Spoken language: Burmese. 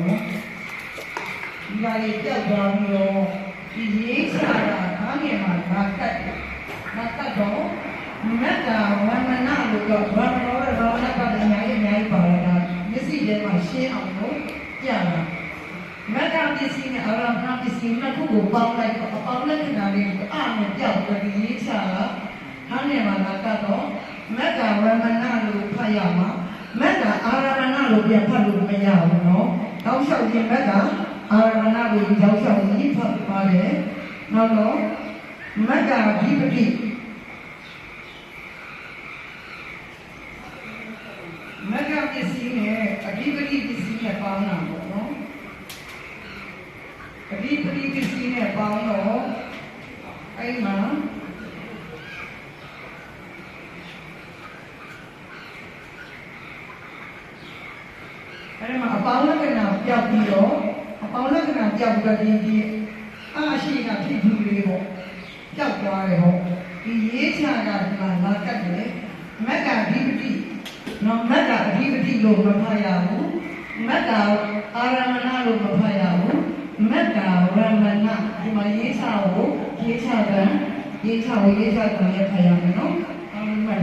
ဒီပါလေကြောက်သွားပြီးတော့ဒီရေးချတာအားငယ်မှာငါကတ်တော့မက်ကဝမနာလို့တော့ဘာလို့လဲဘာလို့ကအများကြီးပါလာတာမျက်စိထဲမှာရှင်းအောင်လို့ကြတာမက်ကပစ္စည်းနဲ့အရာပစ္စည်းနှစ်ခုကိုပေါင်းလိုက်တော့အပေါင်းလက္ခဏာလေးကိုအားနဲ့ပြောက်ပြီးရေးချတာအားငယ်မှာငါကတော့မက်ကဝမနာလို့ဖတ်ရမှာမက်ကအာရမဏလို့ပြန်ဖတ်လို့မရဘူးနော်တောက်လျှောက်ခြင်းမက်ကအာရမဏကိုတောက်လျှောက်ကြီးဖတ်ပါတယ်နောက်တော့မက်ကဒီပတိမက်ကပစ္စည်းနဲ့အဓိပတိပစ္စည်းနဲ့ပေါင်းတာပေါ့နော်အဓိပတိပစ္စည်းနဲ့ပေါင်းတော့အဲ့မှာအဲ့မှာအပေါင်းလက္ခဏာပြောက်ပြီးတော့အပေါင်းလက္ခဏာပြောက်ပြီးဒီအားရှိကဖြစ်ဘူးလေးပေါ့ပြောက်သွားတယ်ဟုတ်ဒီရေးချတာဒီမှာလာကတ်တယ်မက်ကအဓိပတိနော်မက်ကအဓိပတိလို့မဖတ်ရဘူးမက်ကအာရမဏလို့မဖတ်ရဘူးမက်ကရမဏဒီမှာရေးချကိုရေးချတယ်ရေးချကိုရေးချတယ်လည်းဖတ်ရမယ်နော်အဲ့ဒီမှာ